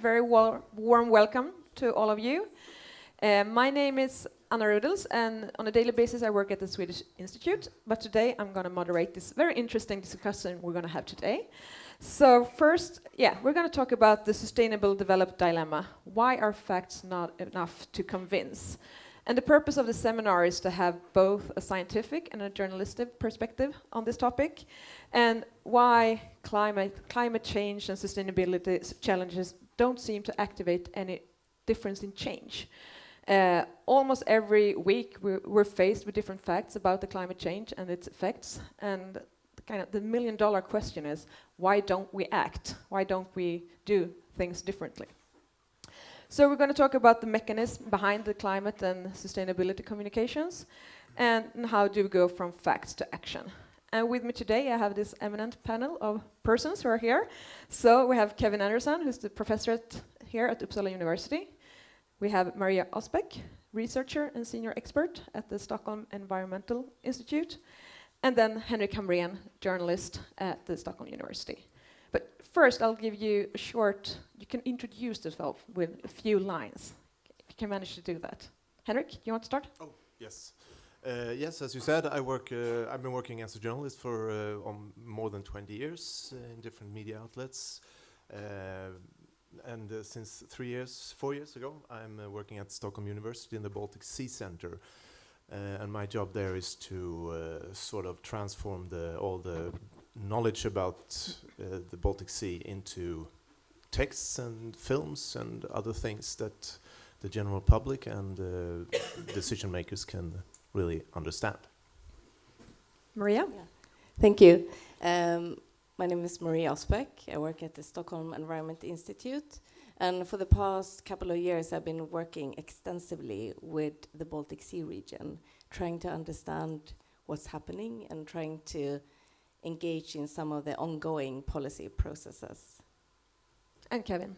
Very warm welcome to all of you. My name is Rudels, and on a daily basis I work at the Swedish Institute, but today I'm going to moderate this very interesting discussion we're going to have today. So first, we're going to talk about the sustainable development dilemma. Why are facts not enough to convince? And the purpose of the seminar is to have both a scientific and a journalistic perspective on this topic, and why climate change and sustainability challenges don't seem to activate any difference in change. Almost every week we're faced with different facts about the climate change and its effects, and the million-dollar question is, why don't we act? Why don't we do things differently? So we're going to talk about the mechanism behind the climate and sustainability communications, and how do we go from facts to action. And with me today I have this eminent panel of persons who are here. So we have Kevin Anderson, who's the professor here at Uppsala University. We have Maria Osbeck, researcher and senior expert at the Stockholm Environmental Institute. And then Henrik Hamrén, journalist at the Stockholm University. But first I'll give you a short, you can introduce yourself with a few lines, if you can manage to do that. Henrik, you want to start? Oh, yes. Yes, as you said, I've been working as a journalist for more than 20 years in different media outlets. And since 4 years ago, I'm working at Stockholm University in the Baltic Sea Center. And my job there is to sort of transform all the knowledge about the Baltic Sea into texts and films and other things that the general public and decision makers can really understand. Maria? Yeah. Thank you. My name is Maria Osbeck. I work at the Stockholm Environment Institute. And for the past couple of years, I've been working extensively with the Baltic Sea region, trying to understand what's happening and trying to engage in some of the ongoing policy processes. And Kevin?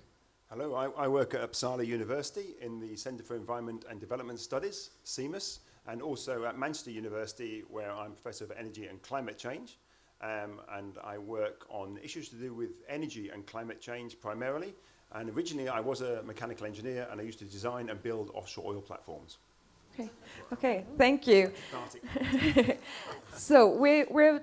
Hello, I work at Uppsala University in the Centre for Environment and Development Studies, CEMUS, and also at Manchester University, where I'm Professor of Energy and Climate Change. And I work on issues to do with energy and climate change primarily. And originally I was a mechanical engineer, and I used to design and build offshore oil platforms. Okay, thank you. So we've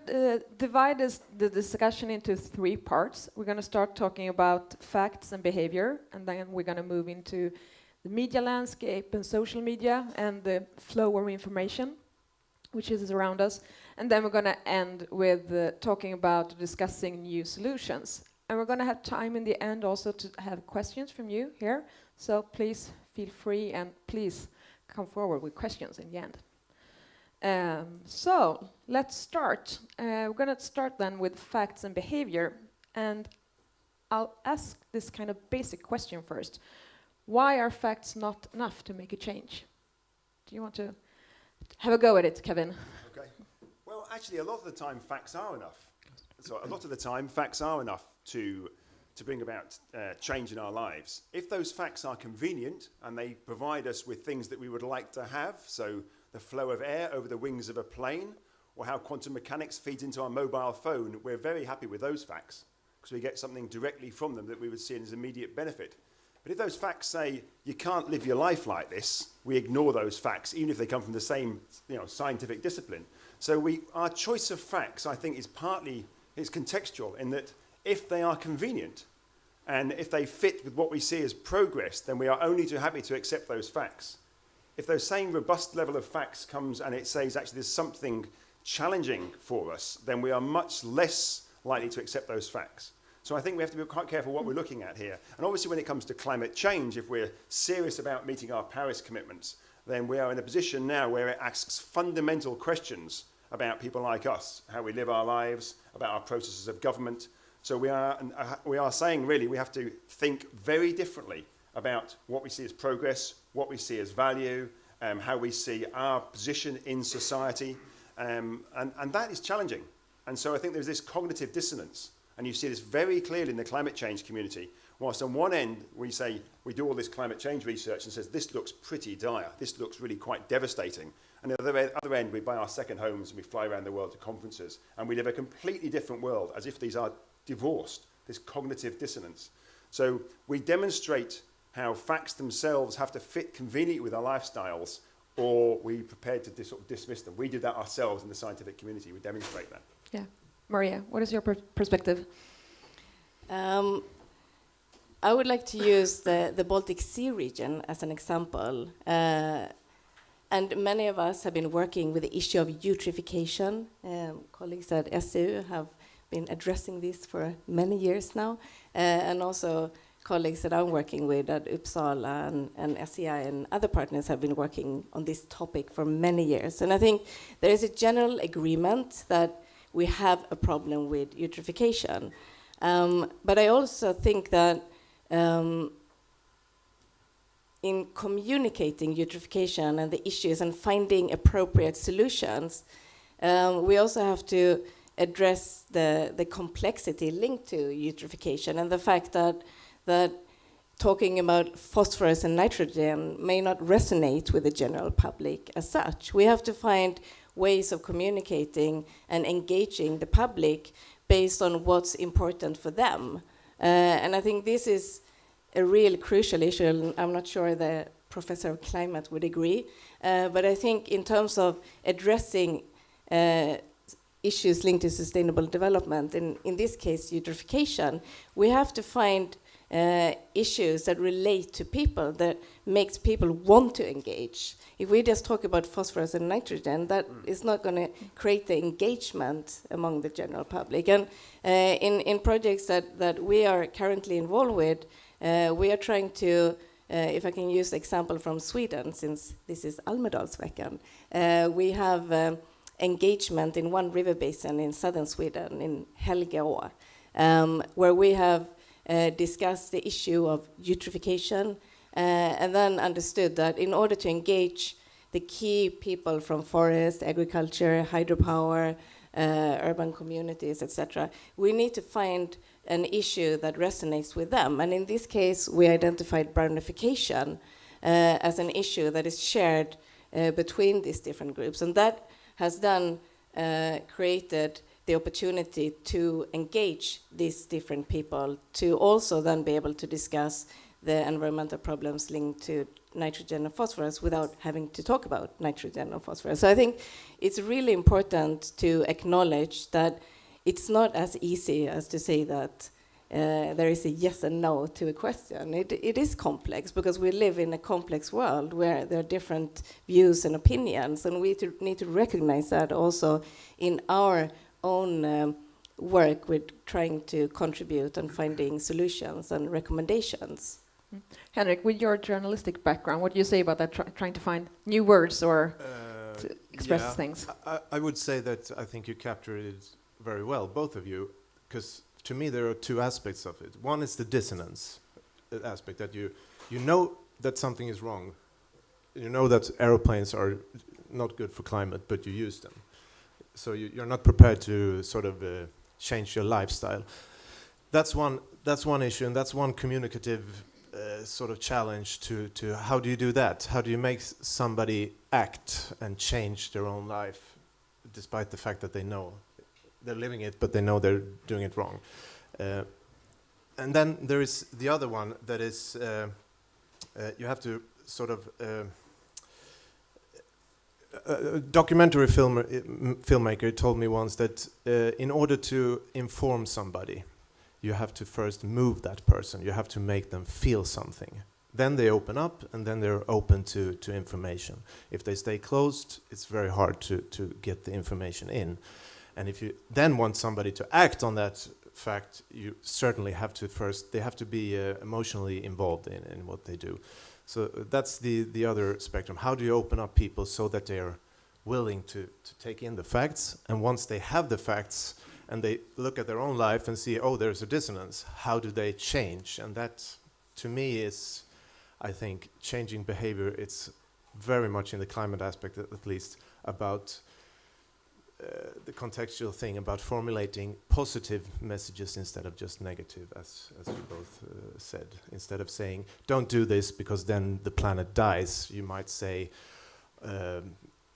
divided the discussion into 3 parts. We're going to start talking about facts and behavior, and then we're going to move into the media landscape and social media and the flow of information which is around us. And then we're going to end with talking about discussing new solutions. And we're going to have time in the end also to have questions from you here. So please feel free and please come forward with questions in the end. So let's start. We're going to start then with facts and behavior. And I'll ask this kind of basic question first. Why are facts not enough to make a change? Do you want to have a go at it, Kevin? Okay. Well, actually, a lot of the time, facts are enough. So a lot of the time, facts are enough to bring about change in our lives. If those facts are convenient and they provide us with things that we would like to have, so the flow of air over the wings of a plane, or how quantum mechanics feeds into our mobile phone, we're very happy with those facts because we get something directly from them that we would see as immediate benefit. But if those facts say you can't live your life like this, we ignore those facts, even if they come from the same scientific discipline. So our choice of facts, I think, is contextual in that if they are convenient and if they fit with what we see as progress, then we are only too happy to accept those facts. If those same robust level of facts comes and it says actually there's something challenging for us, then we are much less likely to accept those facts. So I think we have to be quite careful what we're looking at here. And obviously when it comes to climate change, if we're serious about meeting our Paris commitments, then we are in a position now where it asks fundamental questions about people like us, how we live our lives, about our processes of government. So we are saying really we have to think very differently about what we see as progress, what we see as value, how we see our position in society. And that is challenging. And so I think there's this cognitive dissonance. And you see this very clearly in the climate change community. Whilst on one end we say we do all this climate change research and says this looks pretty dire, this looks really quite devastating. And at the other end we buy our second homes and we fly around the world to conferences and we live a completely different world as if these are divorced, this cognitive dissonance. So we demonstrate how facts themselves have to fit conveniently with our lifestyles, or we prepared to sort of dismiss them. We did that ourselves in the scientific community. We demonstrate that. Yeah. Maria, what is your perspective? I would like to use the Baltic Sea region as an example. And many of us have been working with the issue of eutrophication. Colleagues at SU have been addressing this for many years now. And also colleagues that I'm working with at Uppsala and SEI and other partners have been working on this topic for many years. And I think there is a general agreement that we have a problem with eutrophication. But I also think that in communicating eutrophication and the issues and finding appropriate solutions, we also have to address the complexity linked to eutrophication and the fact that talking about phosphorus and nitrogen may not resonate with the general public as such. We have to find ways of communicating and engaging the public based on what's important for them. And I think this is a real crucial issue, and I'm not sure the professor of climate would agree, but I think in terms of addressing issues linked to sustainable development, in this case eutrophication, we have to find issues that relate to people, that makes people want to engage. If we just talk about phosphorus and nitrogen, that is not going to create the engagement among the general public. And in projects that we are currently involved with, we are trying to, if I can use the example from Sweden, since this is Almedalsveckan, we have engagement in one river basin in southern Sweden, in Helgeå, where we have discussed the issue of eutrophication and then understood that in order to engage the key people from forest, agriculture, hydropower, urban communities, etc., we need to find an issue that resonates with them. And in this case, we identified brownification as an issue that is shared between these different groups. And that has then created the opportunity to engage these different people, to also then be able to discuss the environmental problems linked to nitrogen and phosphorus without having to talk about nitrogen and phosphorus. So I think it's really important to acknowledge that it's not as easy as to say that there is a yes and no to a question. It is complex because we live in a complex world where there are different views and opinions, and we need to recognize that also in our own work with trying to contribute and finding solutions and recommendations. Henrik, with your journalistic background, what do you say about that, trying to find new words or to express things? I would say that I think you captured it very well, both of you, because to me there are two aspects of it. One is the dissonance aspect, that you know that something is wrong. You know that aeroplanes are not good for climate, but you use them. So you're not prepared to sort of change your lifestyle. That's one issue, and that's one communicative sort of challenge to how do you do that? How do you make somebody act and change their own life, despite the fact that they know they're living it, but they know they're doing it wrong? And then there is the other one that is you have to sort of a documentary filmmaker told me once that in order to inform somebody, you have to first move that person. You have to make them feel something. Then they open up, and then they're open to information. If they stay closed, it's very hard to get the information in. And if you then want somebody to act on that fact, you certainly have to first, they have to be emotionally involved in what they do. So that's the other spectrum. How do you open up people so that they're willing to take in the facts? And once they have the facts and they look at their own life and see, oh, there's a dissonance, how do they change? And that, to me, is, I think, changing behavior. It's very much in the climate aspect, at least, about the contextual thing, about formulating positive messages instead of just negative, as you both said. Instead of saying, don't do this because then the planet dies, you might say,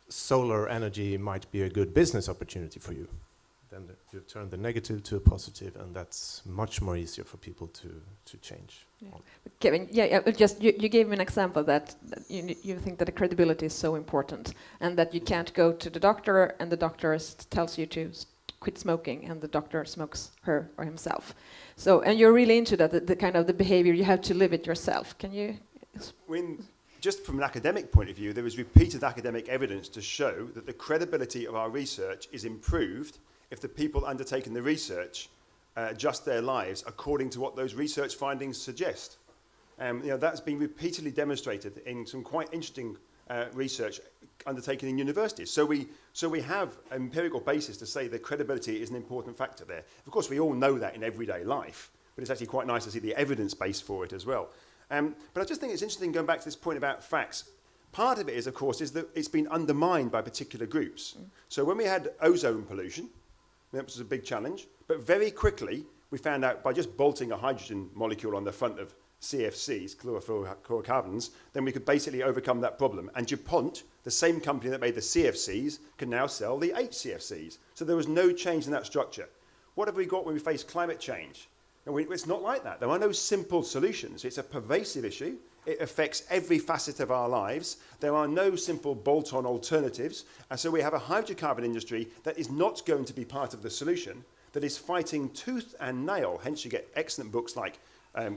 solar energy might be a good business opportunity for you. then you turn the negative to a positive, and that's much more easier for people to change. Yeah. Kevin, you gave me an example that you think that the credibility is so important, and that you can't go to the doctor and the doctor tells you to quit smoking, and the doctor smokes her or himself. So, and you're really into that, the kind of the behavior, you have to live it yourself. Can you? Just from an academic point of view, there is repeated academic evidence to show that the credibility of our research is improved if the people undertaking the research adjust their lives according to what those research findings suggest. That's been repeatedly demonstrated in some quite interesting research undertaken in universities. So we have an empirical basis to say that credibility is an important factor there. Of course, we all know that in everyday life, but it's actually quite nice to see the evidence base for it as well. But I just think it's interesting going back to this point about facts. Part of it is, of course, is that it's been undermined by particular groups. So when we had ozone pollution, that was a big challenge, but very quickly we found out by just bolting a hydrogen molecule on the front of CFCs, chlorofluorocarbons, then we could basically overcome that problem. And DuPont, the same company that made the CFCs, can now sell the HCFCs. So there was no change in that structure. What have we got when we face climate change? It's not like that. There are no simple solutions. It's a pervasive issue. It affects every facet of our lives. There are no simple bolt-on alternatives. And so we have a hydrocarbon industry that is not going to be part of the solution, that is fighting tooth and nail. Hence you get excellent books like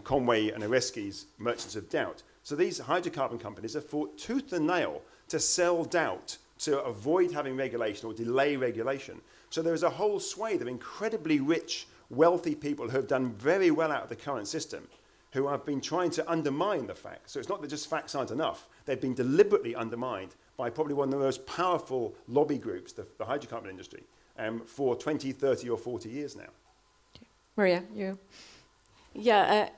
Conway and Oresky's Merchants of Doubt. So these hydrocarbon companies have fought tooth and nail to sell doubt, to avoid having regulation or delay regulation. So there is a whole swathe of incredibly rich, wealthy people who have done very well out of the current system, who have been trying to undermine the facts. So it's not that just facts aren't enough. They've been deliberately undermined by probably one of the most powerful lobby groups, the hydrocarbon industry, for 20, 30 or 40 years now. Okay. Maria, you? Yeah,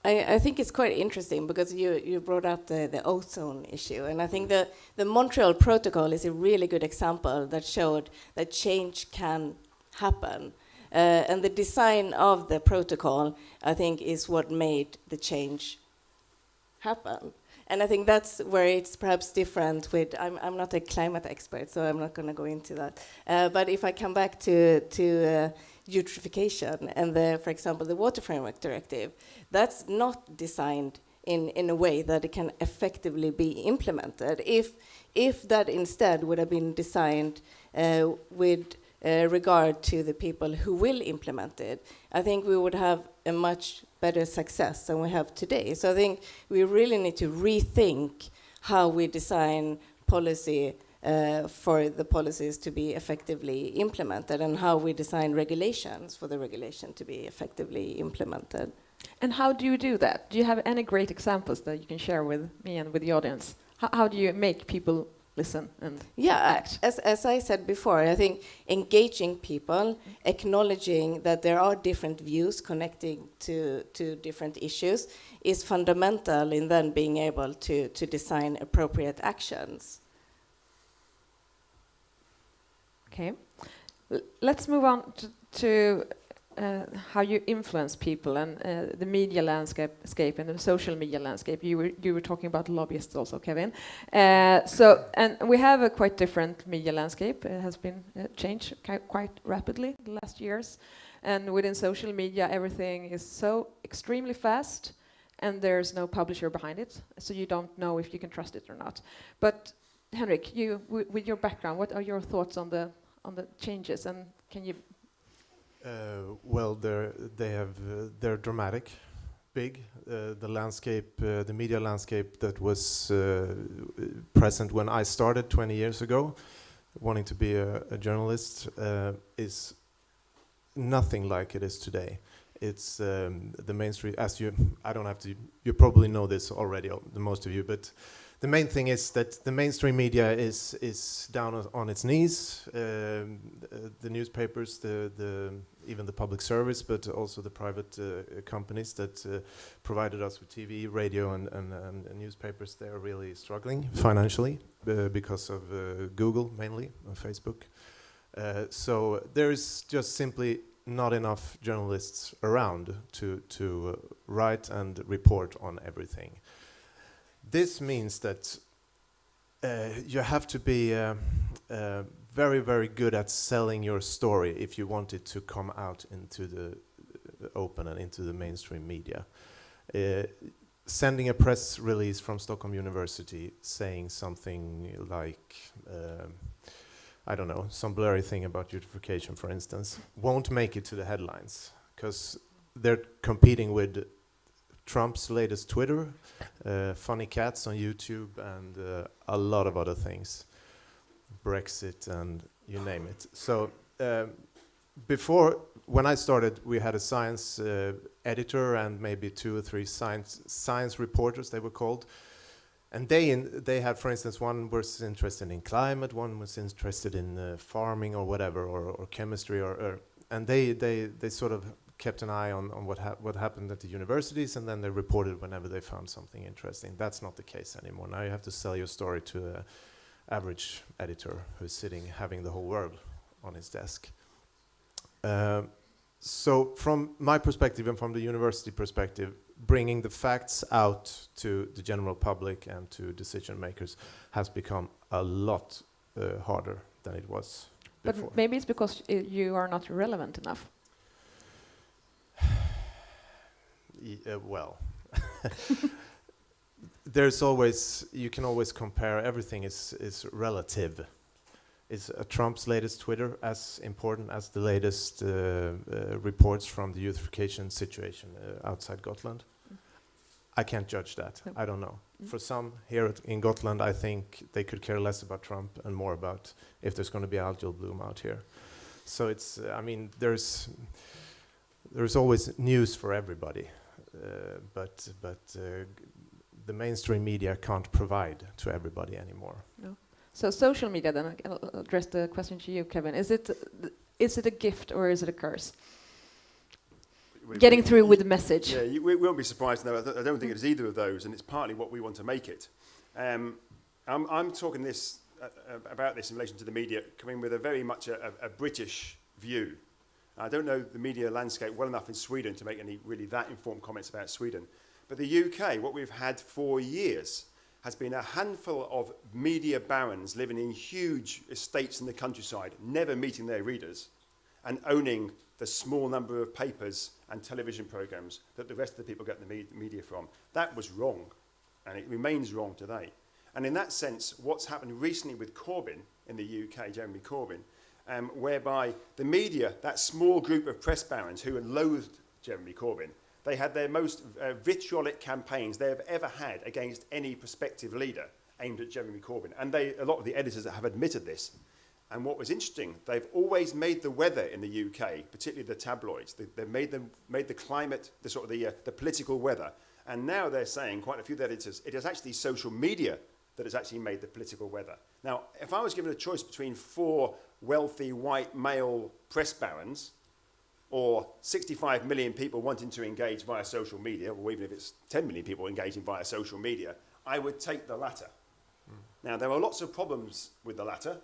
I think it's quite interesting because you brought up the ozone issue, and I think the Montreal Protocol is a really good example that showed that change can happen. And the design of the protocol, I think, is what made the change happen. And I think that's where it's perhaps different with, I'm not a climate expert, so I'm not going to go into that. But if I come back to eutrophication and, for example, the Water Framework Directive, that's not designed in a way that it can effectively be implemented. If that instead would have been designed with regard to the people who will implement it, I think we would have a much better success than we have today. So I think we really need to rethink how we design policy for the policies to be effectively implemented, and how we design regulations for the regulation to be effectively implemented. And how do you do that? Do you have any great examples that you can share with me and with the audience? How do you make people listen and act? As I said before, I think engaging people, acknowledging that there are different views connecting to different issues is fundamental in then being able to design appropriate actions. Okay. Let's move on to how you influence people and the media landscape and the social media landscape. You were talking about lobbyists also, Kevin. And we have a quite different media landscape. It has been changed quite rapidly the last years. And within social media, everything is so extremely fast, and there's no publisher behind it, so you don't know if you can trust it or not. But Henrik, you with your background, what are your thoughts on the changes, and can you? Well, they're dramatic, big. The landscape, the media landscape that was present when I started 20 years ago, wanting to be a journalist, is nothing like it is today. It's the mainstream. I don't have to. You probably know this already, the most of you, but. The main thing is that the mainstream media is down on its knees. The newspapers, even the public service, but also the private companies that provided us with TV, radio, and newspapers. They are really struggling financially because of Google mainly, and Facebook. So there is just simply not enough journalists around to write and report on everything. This means that you have to be very, very good at selling your story if you want it to come out into the open and into the mainstream media. Sending a press release from Stockholm University saying something like, I don't know, some blurry thing about eutrophication, for instance, won't make it to the headlines because they're competing with Trump's latest Twitter, funny cats on YouTube, and a lot of other things, Brexit and you name it. So before, when I started, we had a science editor and maybe 2 or 3 science reporters, they were called. And they had, for instance, one was interested in climate, one was interested in farming or whatever, or chemistry, and they sort of kept an eye on what happened at the universities, and then they reported whenever they found something interesting. That's not the case anymore. Now you have to sell your story to an average editor who's sitting having the whole world on his desk. So from my perspective and from the university perspective, bringing the facts out to the general public and to decision makers has become a lot harder than it was before. But maybe it's because you are not relevant enough. Well, there's always, you can always compare, everything is relative. Is Trump's latest Twitter as important as the latest reports from the eutrophication situation outside Gotland? I can't judge that. No. I don't know. For some here in Gotland, I think they could care less about Trump and more about if there's going to be algal bloom out here. So it's, I mean, there's always news for everybody, but the mainstream media can't provide to everybody anymore. No. So social media, then I'll address the question to you, Kevin. Is it a gift or is it a curse? Getting through with the message. Yeah, we won't be surprised. No, I don't think it's either of those, and it's partly what we want to make it. I'm talking about this in relation to the media, coming with a very much a British view. I don't know the media landscape well enough in Sweden to make any really that informed comments about Sweden. But the UK, what we've had for years, has been a handful of media barons living in huge estates in the countryside, never meeting their readers, and owning the small number of papers and television programmes that the rest of the people get the media from. That was wrong, and it remains wrong today. And in that sense, what's happened recently with Corbyn in the UK, Jeremy Corbyn, whereby the media, that small group of press barons who had loathed Jeremy Corbyn, they had their most vitriolic campaigns they have ever had against any prospective leader aimed at Jeremy Corbyn. And a lot of the editors have admitted this. And what was interesting, they've always made the weather in the UK, particularly the tabloids, they've made the climate, the political weather. And now they're saying, quite a few of the editors, it is actually social media that has actually made the political weather. Now, if I was given a choice between 4 wealthy white male press barons or 65 million people wanting to engage via social media, or even if it's 10 million people engaging via social media, I would take the latter. Now, there are lots of problems with the latter,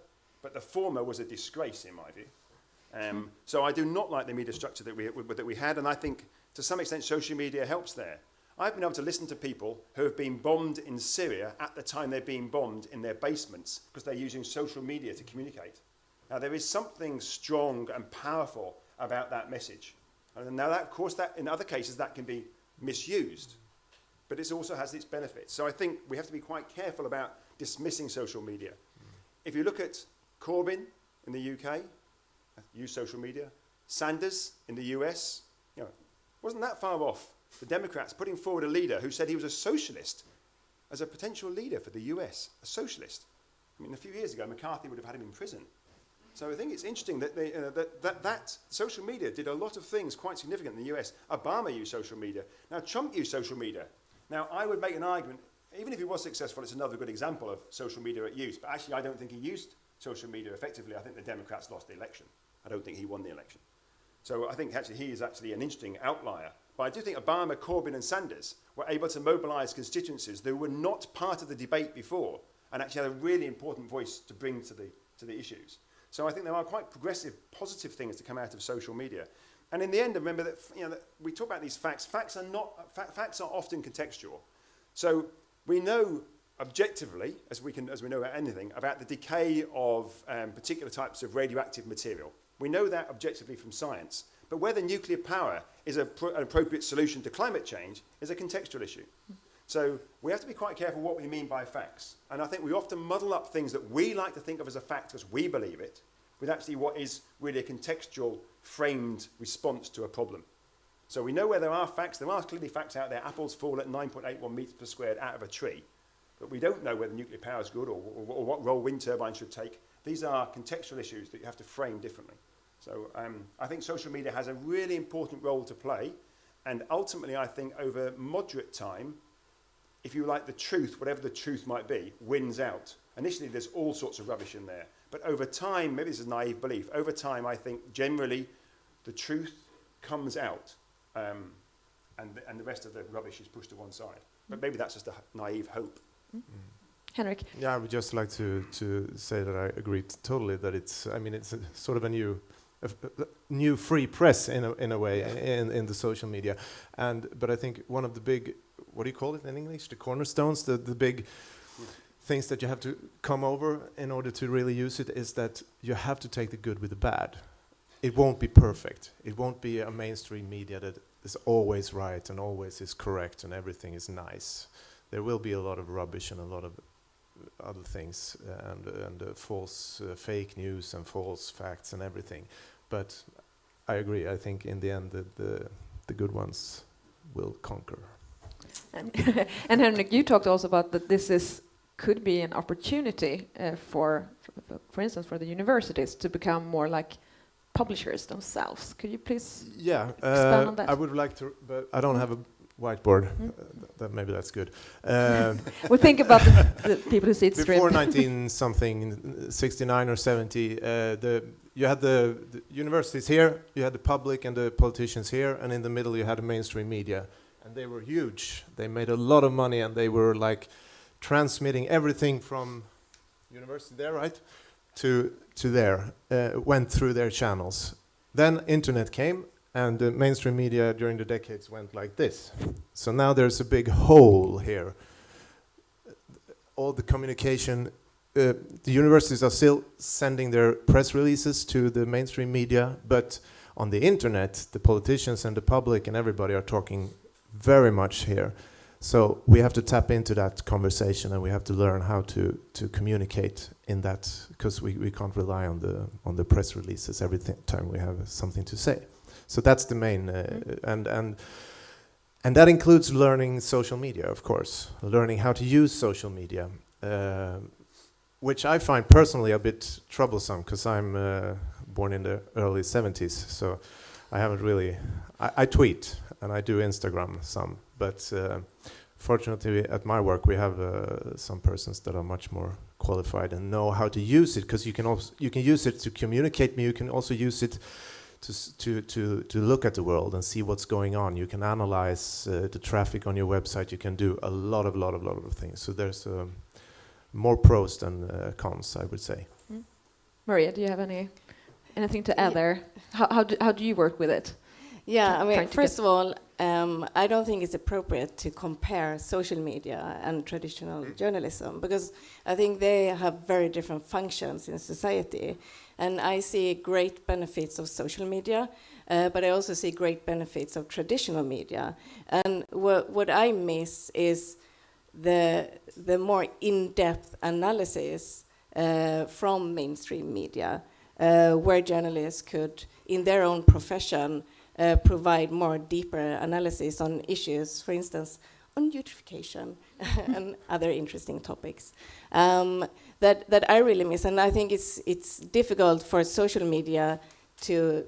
but the former was a disgrace, in my view. So I do not like the media structure that we had, and I think, to some extent, social media helps there. I've been able to listen to people who have been bombed in Syria at the time they're being bombed in their basements because they're using social media to communicate. Now, there is something strong and powerful about that message. And now, that, of course, that in other cases, that can be misused, but it also has its benefits. So I think we have to be quite careful about dismissing social media. If you look at Corbyn in the UK, use social media. Sanders in the US, wasn't that far off. The Democrats putting forward a leader who said he was a socialist as a potential leader for the US, a socialist. I mean, a few years ago, McCarthy would have had him in prison. So I think it's interesting that that social media did a lot of things quite significant in the US. Obama used social media. Now, Trump used social media. Now, I would make an argument, even if he was successful, it's another good example of social media at use. But actually, I don't think he used social media effectively. I think the Democrats lost the election. I don't think he won the election. So I think actually he is actually an interesting outlier. But I do think Obama, Corbyn and Sanders were able to mobilise constituencies that were not part of the debate before and actually had a really important voice to bring to the issues. So I think there are quite progressive, positive things to come out of social media. And in the end, remember that, that we talk about these facts. Facts are often contextual. So we know objectively, as we know about anything, about the decay of particular types of radioactive material. We know that objectively from science. But whether nuclear power is an appropriate solution to climate change is a contextual issue. So we have to be quite careful what we mean by facts. And I think we often muddle up things that we like to think of as a fact because we believe it, with actually what is really a contextual, framed response to a problem. So we know where there are facts. There are clearly facts out there. Apples fall at 9.81 metres per squared out of a tree. But we don't know whether nuclear power is good or what role wind turbines should take. These are contextual issues that you have to frame differently. So I think social media has a really important role to play. And ultimately, I think over moderate time, if you like the truth, whatever the truth might be, wins out. Initially, there's all sorts of rubbish in there. But over time, maybe this is a naive belief, over time, I think generally the truth comes out and the rest of the rubbish is pushed to one side. But maybe that's just a naive hope. Henrik? Yeah, I would just like to say that I agree totally that it's a sort of a new free press in a way in the social media. But I think one of the big, what do you call it in English? The cornerstones, the big things that you have to come over in order to really use it is that you have to take the good with the bad. It won't be perfect. It won't be a mainstream media that is always right and always is correct and everything is nice. There will be a lot of rubbish and a lot of other things and false fake news and false facts and everything. But I agree. I think in the end the good ones will conquer. And Henrik, you talked also about that this could be an opportunity for instance, for the universities to become more like publishers themselves. Could you please expand on that? I would like to, but I don't have a whiteboard. Maybe that's good. We think about the people who see it before 1969 or 70. You had the universities here, you had the public and the politicians here, and in the middle you had the mainstream media, and they were huge. They made a lot of money, and they were like transmitting everything from university there, right, to there, went through their channels. Then internet came, and the mainstream media during the decades went like this. So now there's a big hole here. All the communication, the universities are still sending their press releases to the mainstream media, but on the internet, the politicians and the public and everybody are talking very much here. So we have to tap into that conversation, and we have to learn how to communicate in that, because we can't rely on the press releases every time we have something to say. So that's the main, and that includes learning social media, of course, learning how to use social media, which I find personally a bit troublesome, because I'm born in the early 70s, so I haven't really, I tweet and I do Instagram some, but fortunately at my work we have some persons that are much more qualified and know how to use it, because you can use it to communicate. You can also use it to look at the world and see what's going on. You can analyze the traffic on your website. You can do a lot of things. So there's more pros than cons, I would say. Maria, do you have anything to add there? How do you work with it? Yeah, I mean, first of all, I don't think it's appropriate to compare social media and traditional journalism, because I think they have very different functions in society. And I see great benefits of social media, but I also see great benefits of traditional media. And what I miss is the more in-depth analysis from mainstream media, where journalists could, in their own profession, provide more deeper analysis on issues, for instance, on eutrophication and other interesting topics that I really miss. And I think it's difficult for social media to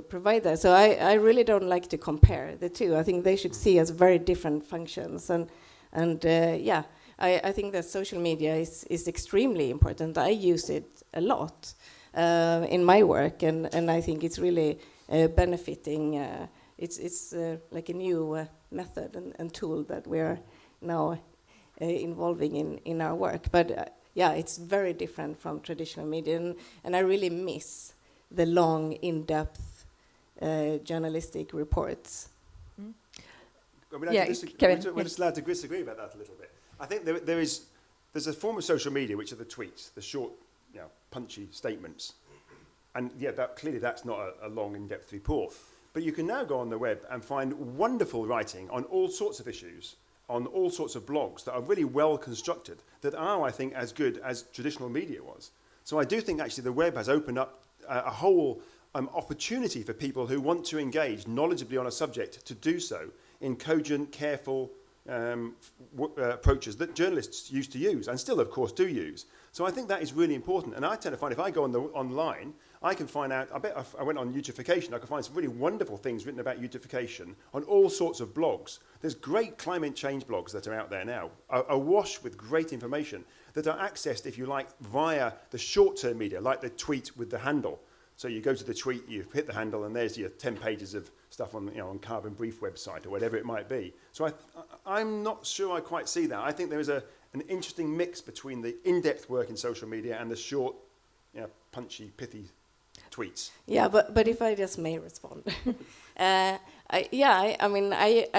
provide that. So I really don't like to compare the two. I think they should see as very different functions. And I think that social media is extremely important. I use it a lot in my work, and I think it's really benefiting. It's like a new method and tool that we're now involving in our work. But it's very different from traditional media, and I really miss the long, in-depth journalistic reports. We're just allowed to disagree about that a little bit. I think there is there's a form of social media which are the tweets, the short, punchy statements. And clearly that's not a long, in-depth report. But you can now go on the web and find wonderful writing on all sorts of issues, on all sorts of blogs that are really well constructed, that are, I think, as good as traditional media was. So I do think actually the web has opened up a whole opportunity for people who want to engage knowledgeably on a subject to do so in cogent, careful approaches that journalists used to use and still, of course, do use. So I think that is really important. And I tend to find if I go online, I can find out, I bet if I went on eutrophication, I could find some really wonderful things written about eutrophication on all sorts of blogs. There's great climate change blogs that are out there now, awash with great information that are accessed, if you like, via the short-term media, like the tweet with the handle. So you go to the tweet, you hit the handle, and there's your 10 pages of stuff on, on Carbon Brief website or whatever it might be. So I'm not sure I quite see that. I think there is an interesting mix between the in-depth work in social media and the short, punchy, pithy tweets. Yeah, but if I just may respond. I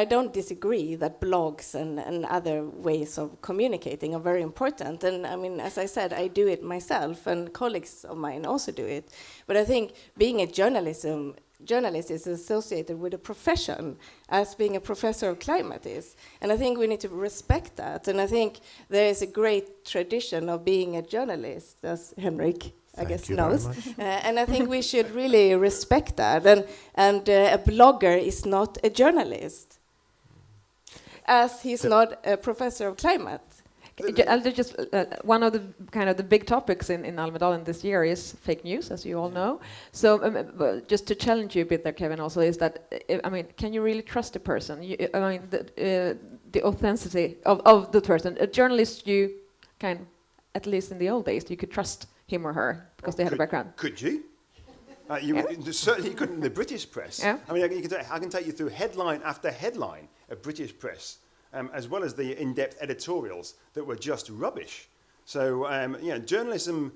don't disagree that blogs and other ways of communicating are very important. And I mean, as I said, I do it myself, and colleagues of mine also do it. But I think being a journalist is associated with a profession, as being a professor of climate is. And I think we need to respect that. And I think there is a great tradition of being a journalist, as Henrik, I guess, knows. And I think we should really respect that. And a blogger is not a journalist, as he's not a professor of climate. Just one of the kind of the big topics in Almedalen this year is fake news, as you all know. So just to challenge you a bit there, Kevin, also is that can you really trust a person? The authenticity of the person. A journalist, you can, at least in the old days, you could trust him or her because they had a background. Could you? Certainly you couldn't in the British press. Yeah. I mean, I can take you through headline after headline of British press, as well as the in-depth editorials that were just rubbish. So, journalism,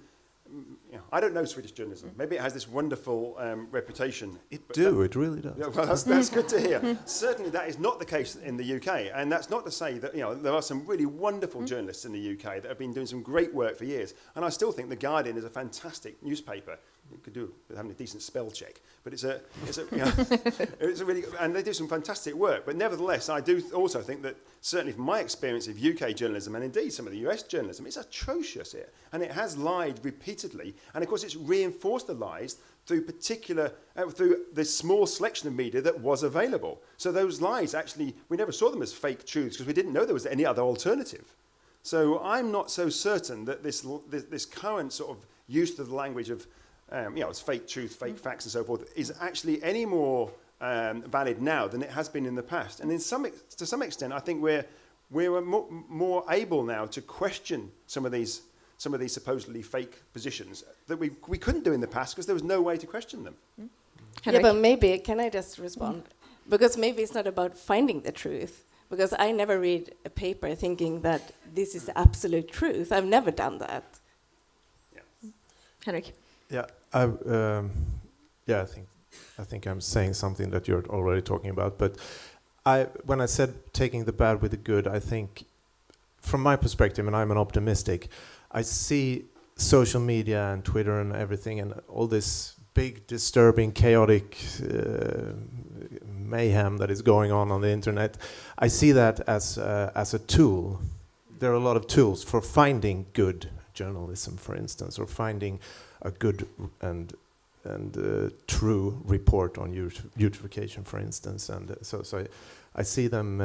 I don't know Swedish journalism. Maybe it has this wonderful reputation. It really does. Yeah, well, that's good to hear. Certainly that is not the case in the UK. And that's not to say that, there are some really wonderful journalists in the UK that have been doing some great work for years. And I still think The Guardian is a fantastic newspaper. You could do with having a decent spell check, but it's a really good, and they do some fantastic work. But nevertheless, I do also think that certainly from my experience of UK journalism and indeed some of the US journalism, it's atrocious here, and it has lied repeatedly. And of course, it's reinforced the lies through through this small selection of media that was available. So those lies actually, we never saw them as fake truths because we didn't know there was any other alternative. So I'm not so certain that this current sort of use of the language of it's fake truth, fake facts, and so forth, is actually any more valid now than it has been in the past. And to some extent, I think we're more able now to question some of these supposedly fake positions that we couldn't do in the past because there was no way to question them. Yeah, but maybe, can I just respond? Because maybe it's not about finding the truth. Because I never read a paper thinking that this is the absolute truth. I've never done that. Yeah. Henrik. Yeah, I think I'm saying something that you're already talking about. But when I said taking the bad with the good, I think, from my perspective, and I'm an optimistic, I see social media and Twitter and everything and all this big, disturbing, chaotic mayhem that is going on the internet. I see that as a tool. There are a lot of tools for finding good journalism, for instance, or finding a good and true report on eutrophication, for instance, and so I see them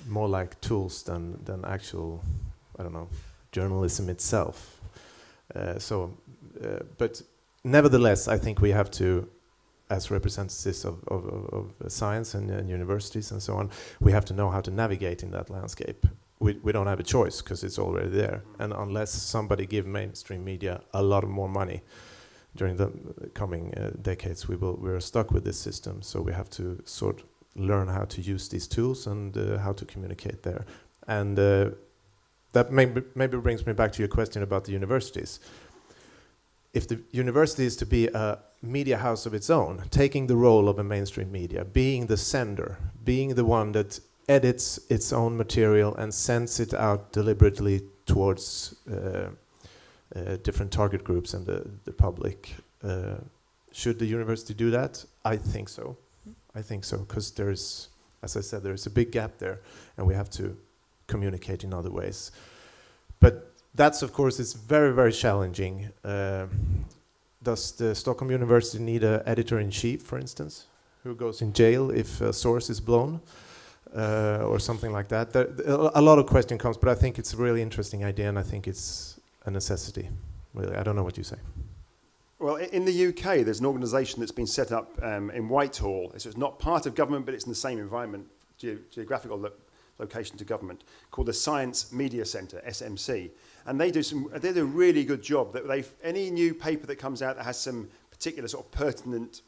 more like tools than actual, journalism itself. But nevertheless, I think we have to, as representatives of science and universities and so on, we have to know how to navigate in that landscape. We don't have a choice because it's already there. And unless somebody give mainstream media a lot more money during the coming decades, we're stuck with this system. So we have to learn how to use these tools and how to communicate there. And that maybe brings me back to your question about the universities. If the university is to be a media house of its own, taking the role of a mainstream media, being the sender, being the one that edits its own material and sends it out deliberately towards different target groups and the public. Should the university do that? I think so. I think so, because there's, as I said, there's a big gap there, and we have to communicate in other ways. But that's, of course, it's very, very challenging. Does the Stockholm University need an editor-in-chief, for instance, who goes in jail if a source is blown, or something like that? A lot of question comes, but I think it's a really interesting idea, and I think it's a necessity, really. I don't know what you say. Well, in the UK, there's an organisation that's been set up in Whitehall. It's not part of government, but it's in the same environment, geographical location to government, called the Science Media Centre, SMC. And they do a really good job. That any new paper that comes out that has some particular sort of pertinent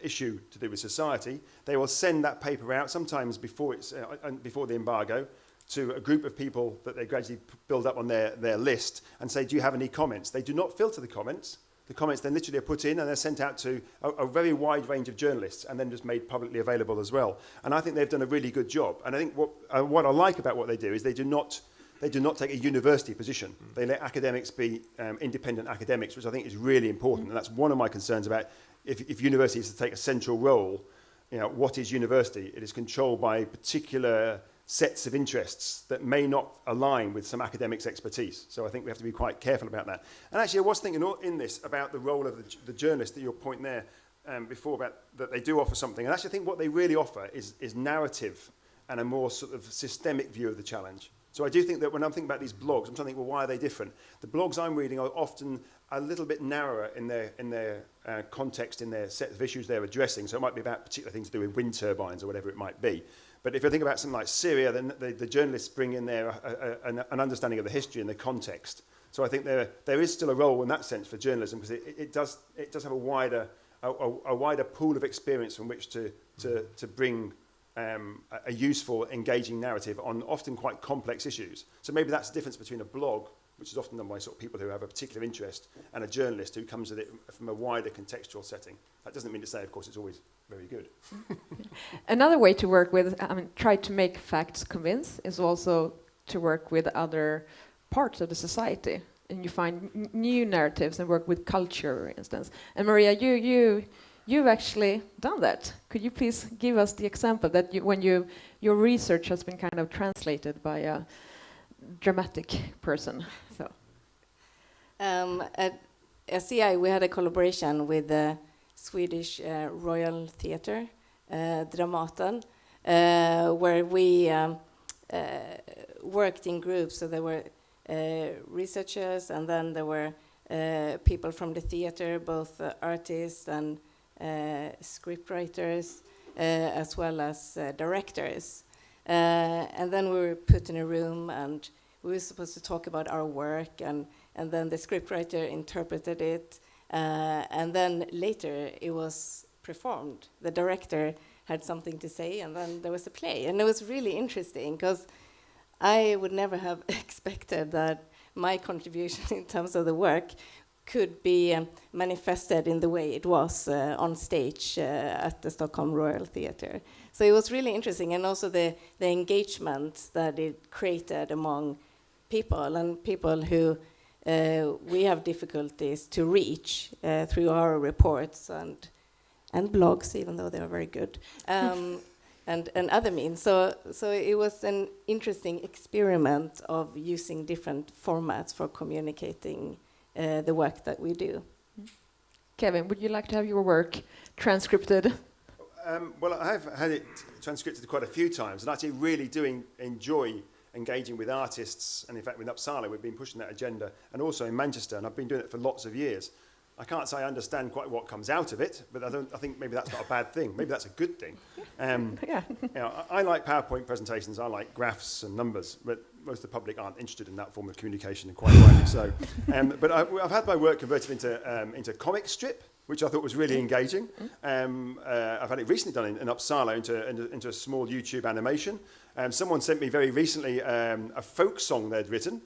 issue to do with society, they will send that paper out, sometimes before the embargo, to a group of people that they gradually build up on their list and say, do you have any comments? They do not filter the comments. The comments then literally are put in and they're sent out to a very wide range of journalists and then just made publicly available as well. And I think they've done a really good job. And I think what I like about what they do is they do not take a university position. They let academics be independent academics, which I think is really important. And that's one of my concerns about if university is to take a central role, what is university? It is controlled by particular sets of interests that may not align with some academics' expertise. So I think we have to be quite careful about that. And actually, I was thinking in this about the role of the journalist, that your point there before about that they do offer something. And actually, I think what they really offer is narrative and a more sort of systemic view of the challenge. So I do think that when I'm thinking about these blogs, I'm trying to think, well, why are they different? The blogs I'm reading are often a little bit narrower in their context, in their set of issues they're addressing. So it might be about particular things to do with wind turbines or whatever it might be. But if you think about something like Syria, then the journalists bring in there an understanding of the history and the context. So I think there is still a role in that sense for journalism, because it does have a wider pool of experience from which to bring a useful, engaging narrative on often quite complex issues. So maybe that's the difference between a blog, which is often done by sort of people who have a particular interest, and a journalist who comes at it from a wider contextual setting. That doesn't mean to say, of course, it's always very good. Another way to work with, try to make facts convince, is also to work with other parts of the society, and you find new narratives and work with culture, for instance. And Maria, you've actually done that. Could you please give us the example that your research has been kind of translated by a dramatic person? So, at SCI, we had a collaboration with the Swedish Royal Theatre, Dramaten, where we worked in groups. So there were researchers, and then there were people from the theatre, both artists and scriptwriters, as well as directors. And then we were put in a room, and we were supposed to talk about our work, and then the scriptwriter interpreted it. And then later it was performed. The director had something to say, and then there was a play. And it was really interesting, because I would never have expected that my contribution in terms of the work could be manifested in the way it was on stage at the Stockholm Royal Theatre. So it was really interesting, and also the engagement that it created among people, and people who we have difficulties to reach through our reports and blogs, even though they are very good, and other means. So it was an interesting experiment of using different formats for communicating the work that we do. Kevin, would you like to have your work transcripted? Well, I have had it transcripted quite a few times, and actually really do enjoy engaging with artists, and in fact with Uppsala we've been pushing that agenda, and also in Manchester, and I've been doing it for lots of years. I can't say I understand quite what comes out of it, but I think maybe that's not a bad thing. Maybe that's a good thing. I like PowerPoint presentations, I like graphs and numbers, but most of the public aren't interested in that form of communication, and quite rightly so. But I've had my work converted into comic strip, which I thought was really engaging. I've had it recently done in Uppsala into a small YouTube animation. Someone sent me very recently a folk song they'd written.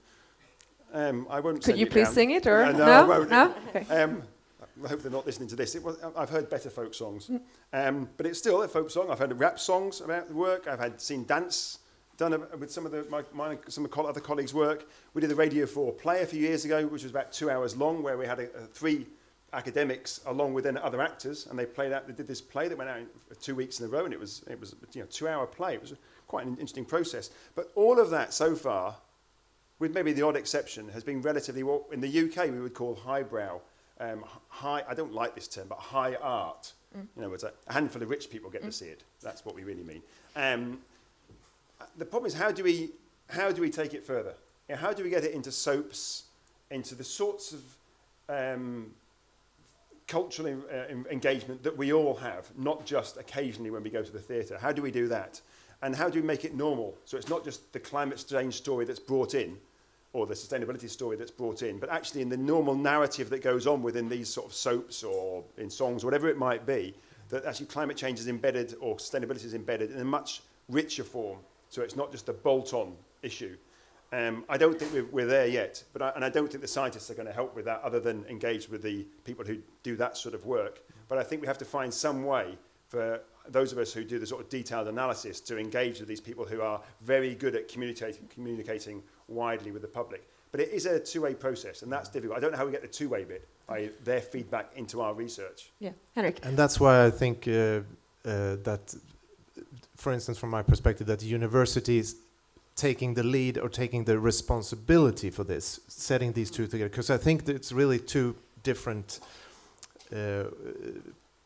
I won't. Could you please sing it, or no? I won't. No? Okay. I hope they're not listening to this. I've heard better folk songs, but it's still a folk song. I've heard rap songs about the work. I've seen dance done with some of other colleagues' work. We did the Radio 4 play a few years ago, which was about 2 hours long, where we had three academics along with then other actors, and they did this play that went out 2 weeks in a row, and it was a 2-hour play. It was quite an interesting process. But all of that so far, with maybe the odd exception, has been relatively what in the UK we would call highbrow. I don't like this term, but high art. It's a handful of rich people get to see it. That's what we really mean. The problem is, how do we take it further? How do we get it into soaps, into the sorts of cultural engagement that we all have, not just occasionally when we go to the theatre? How do we do that? And how do we make it normal? So it's not just the climate change story that's brought in, or the sustainability story that's brought in, but actually in the normal narrative that goes on within these sort of soaps or in songs, whatever it might be, that actually climate change is embedded, or sustainability is embedded in a much richer form. So it's not just a bolt-on issue. I don't think we're there yet, and I don't think the scientists are going to help with that, other than engage with the people who do that sort of work. But I think we have to find some way for those of us who do the sort of detailed analysis to engage with these people who are very good at communicating widely with the public. But it is a two-way process, and that's difficult. I don't know how we get the two-way bit, their feedback into our research. Yeah, Henrik. And that's why I think that, for instance, from my perspective, that the universities taking the lead or taking the responsibility for this, setting these two together, because I think that it's really two different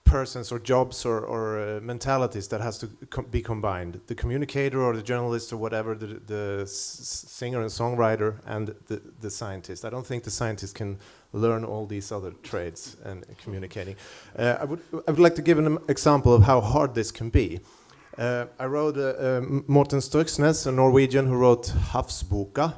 persons or jobs or mentalities that has to be combined. The communicator or the journalist or whatever, the singer and songwriter, and the scientist. I don't think the scientist can learn all these other trades and communicating. I would like to give an example of how hard this can be. I wrote Morten Struksnes, a Norwegian who wrote Havsboka,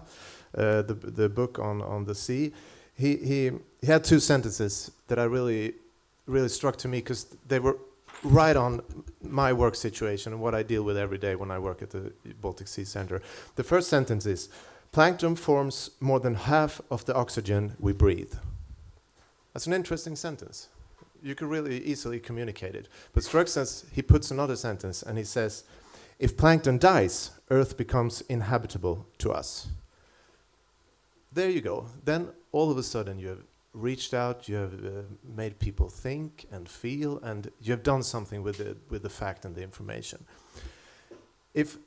the book on the sea. He had two sentences that I really struck to me, because they were right on my work situation and what I deal with every day when I work at the Baltic Sea Center. The first sentence is, plankton forms more than half of the oxygen we breathe. That's an interesting sentence. You could really easily communicate it. But Struksnes, he puts another sentence and he says, if plankton dies, Earth becomes inhabitable to us. There you go. Then all of a sudden you have reached out, you have made people think and feel, and you have done something with the fact and the information. If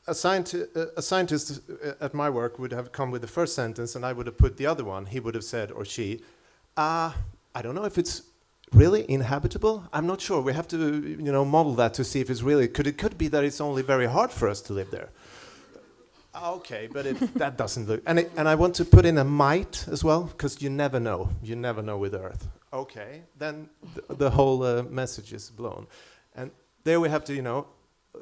a scientist at my work would have come with the first sentence and I would have put the other one, he would have said, or she, I don't know if it's really inhabitable. I'm not sure. We have to, model that to see if it's really. It could be that it's only very hard for us to live there. Okay, but that doesn't look. And I want to put in a might as well, because you never know. You never know with Earth. Okay, then the whole message is blown. And there we have to,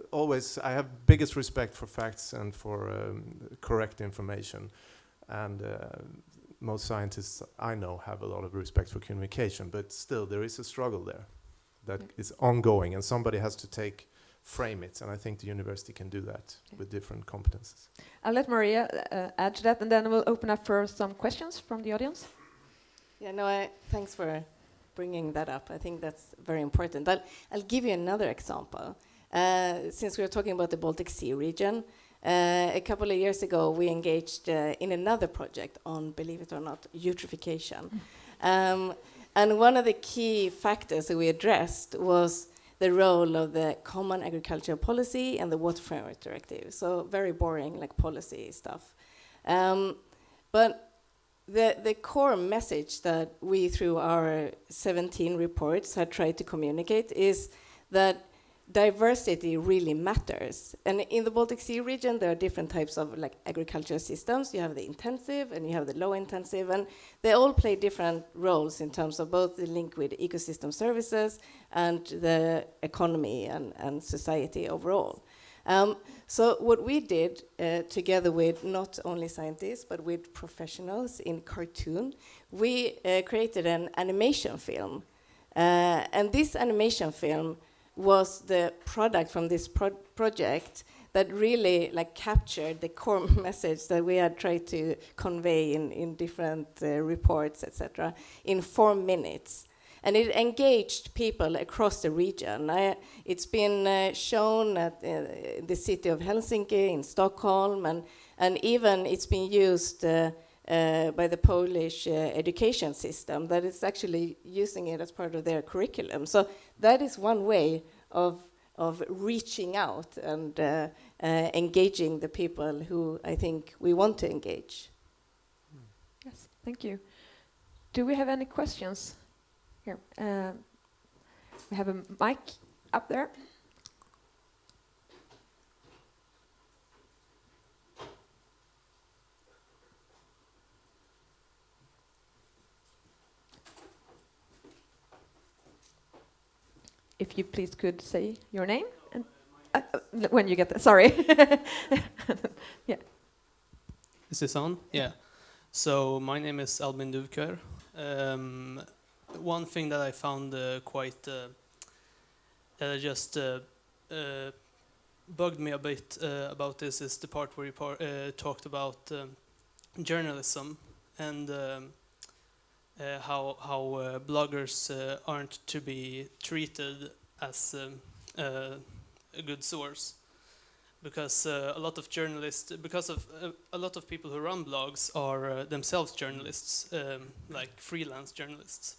always. I have biggest respect for facts and for correct information, and. Most scientists I know have a lot of respect for communication, but still there is a struggle there that is ongoing, and somebody has to frame it, and I think the university can do that with different competences. I'll let Maria add to that, and then we'll open up for some questions from the audience. Yeah, no, thanks for bringing that up. I think that's very important. I'll give you another example. Since we're talking about the Baltic Sea region, a couple of years ago, we engaged in another project on, believe it or not, eutrophication. And one of the key factors that we addressed was the role of the Common Agricultural Policy and the Water Framework Directive. So very boring, like policy stuff. But the core message that we, through our 17 reports, had tried to communicate is that diversity really matters. And in the Baltic Sea region, there are different types of agricultural systems. You have the intensive and you have the low intensive, and they all play different roles in terms of both the link with ecosystem services and the economy and society overall. So what we did, together with not only scientists, but with professionals in cartoon, we created an animation film. And this animation film was the product from this project that really captured the core message that we had tried to convey in different reports, etc., in 4 minutes. And it engaged people across the region. It's been shown at the city of Helsinki, in Stockholm, and even it's been used by the Polish education system, that is actually using it as part of their curriculum. So that is one way of reaching out and engaging the people who I think we want to engage. Yes, thank you. Do we have any questions? Here, we have a mic up there. If you please could say your name and when you get there. Sorry. Yeah. Is this on? Yeah. So my name is Albin Duvkar. One thing that I found quite that I just bugged me a bit about this is the part where you talked about journalism and how bloggers aren't to be treated as a good source, because a lot of journalists, because of a lot of people who run blogs are themselves journalists, like freelance journalists.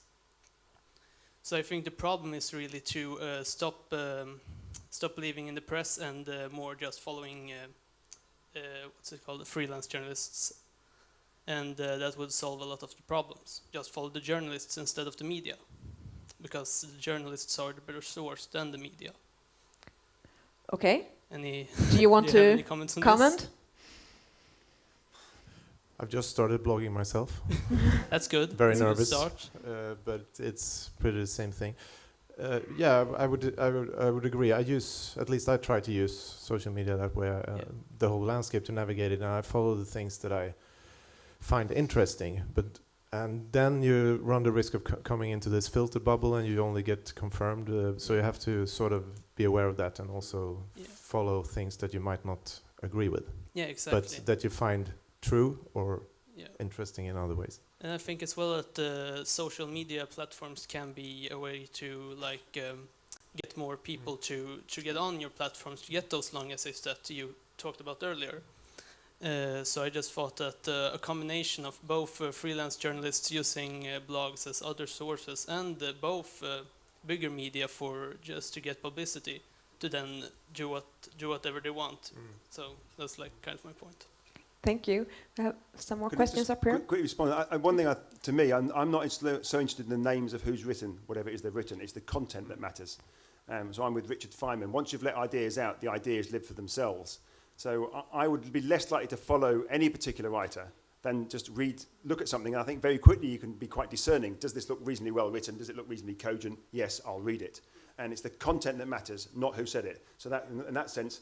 So I think the problem is really to stop believing in the press and more just following what's it called, the freelance journalists. And that would solve a lot of the problems. Just follow the journalists instead of the media, because the journalists are the better source than the media. Okay. Any? Do you want do you have to any comments on comment? this? I've just started blogging myself. That's good. Very That's a good nervous, start. but it's pretty the same thing. Yeah, I would agree. At least I try to use social media that way, the whole landscape to navigate it, and I follow the things that I find interesting. And then you run the risk of coming into this filter bubble, and you only get confirmed. So you have to sort of be aware of that, and also follow things that you might not agree with. Yeah, exactly. But that you find true or interesting in other ways. And I think as well that social media platforms can be a way to get more people to get on your platforms, to get those long essays that you talked about earlier. So I just thought that a combination of both freelance journalists using blogs as other sources and both bigger media for just to get publicity, to then do whatever they want. So that's like kind of my point. Thank you. I have some more Could I questions just up here. Quick respond. One thing, to me, I'm not so interested in the names of who's written whatever it is they've written. It's the content that matters. So I'm with Richard Feynman. Once you've let ideas out, the ideas live for themselves. So I would be less likely to follow any particular writer than just look at something. And I think very quickly you can be quite discerning. Does this look reasonably well written? Does it look reasonably cogent? Yes, I'll read it. And it's the content that matters, not who said it. So that, in that sense,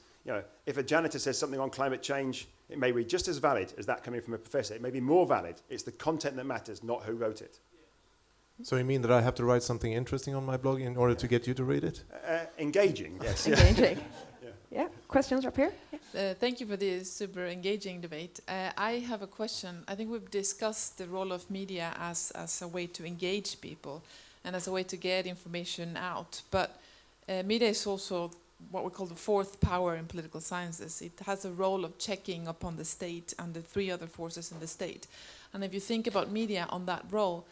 if a janitor says something on climate change, it may be just as valid as that coming from a professor. It may be more valid. It's the content that matters, not who wrote it. So you mean that I have to write something interesting on my blog in order to get you to read it? Engaging, yes. Engaging. Yeah, questions up here? Thank you for this super engaging debate. I have a question. I think we've discussed the role of media as a way to engage people and as a way to get information out. But media is also what we call the fourth power in political sciences. It has a role of checking upon the state and the three other forces in the state. And if you think about media on that role,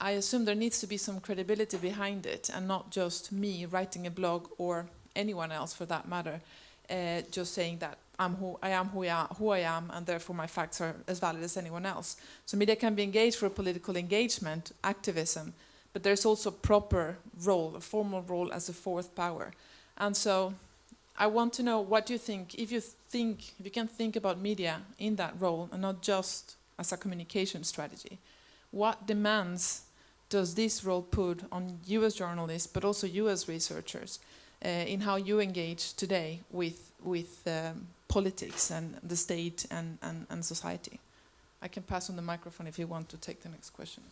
I assume there needs to be some credibility behind it, and not just me writing a blog or anyone else for that matter, just saying that who I am, and therefore my facts are as valid as anyone else. So media can be engaged for political engagement, activism, but there's also a proper role, a formal role as a fourth power. And so I want to know what you think, if you can think about media in that role and not just as a communication strategy. What demands does this role put on you as journalists, but also you as researchers, in how you engage today with politics and the state and society? I can pass on the microphone if you want to take the next question.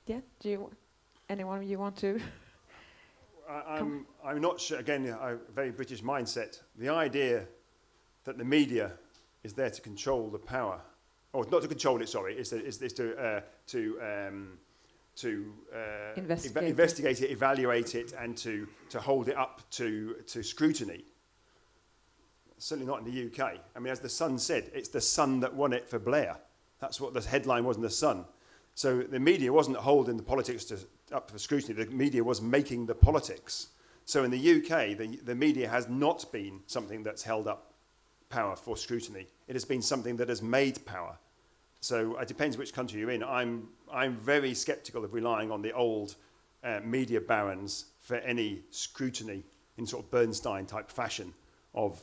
Yeah, anyone of you want to? I'm not sure, again, a very British mindset. The idea that the media is there to control the power, or not to control it, sorry, is to investigate it, evaluate it, and to hold it up to scrutiny. Certainly not in the UK. I mean, as The Sun said, it's The Sun that won it for Blair. That's what the headline was in The Sun. So the media wasn't holding the politics up for scrutiny. The media was making the politics. So in the UK, the media has not been something that's held up power for scrutiny. It has been something that has made power. So it depends which country you're in. I'm very sceptical of relying on the old media barons for any scrutiny in sort of Bernstein-type fashion of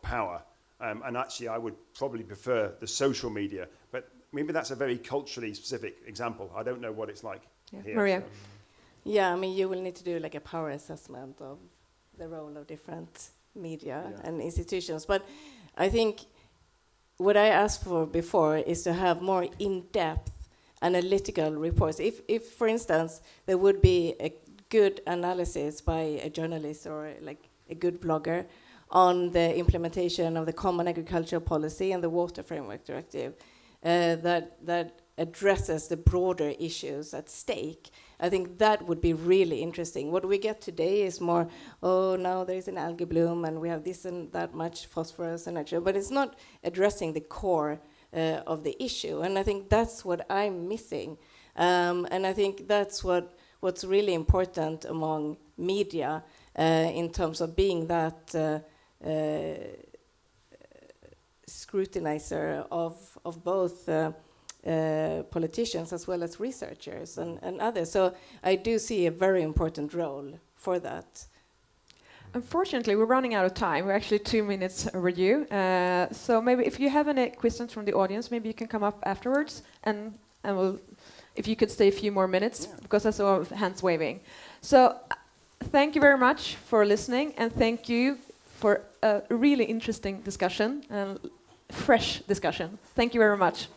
power. And actually, I would probably prefer the social media. But maybe that's a very culturally specific example. I don't know what it's like here. Maria? So. Yeah, I mean, you will need to do like a power assessment of the role of different media and institutions. But I think what I asked for before is to have more in-depth analytical reports. If, for instance, there would be a good analysis by a journalist or like a good blogger on the implementation of the Common Agricultural Policy and the Water Framework Directive that addresses the broader issues at stake, I think that would be really interesting. What we get today is more, now there is an algae bloom and we have this and that much phosphorus and nitrogen, but it's not addressing the core of the issue. And I think that's what I'm missing. And I think that's what's really important among media in terms of being that scrutinizer of both politicians as well as researchers and others. So I do see a very important role for that. Unfortunately, we're running out of time. We're actually 2 minutes overdue. So maybe if you have any questions from the audience, maybe you can come up afterwards, and we'll, if you could stay a few more minutes, because I saw hands waving. So thank you very much for listening, and thank you for a really interesting discussion and fresh discussion. Thank you very much.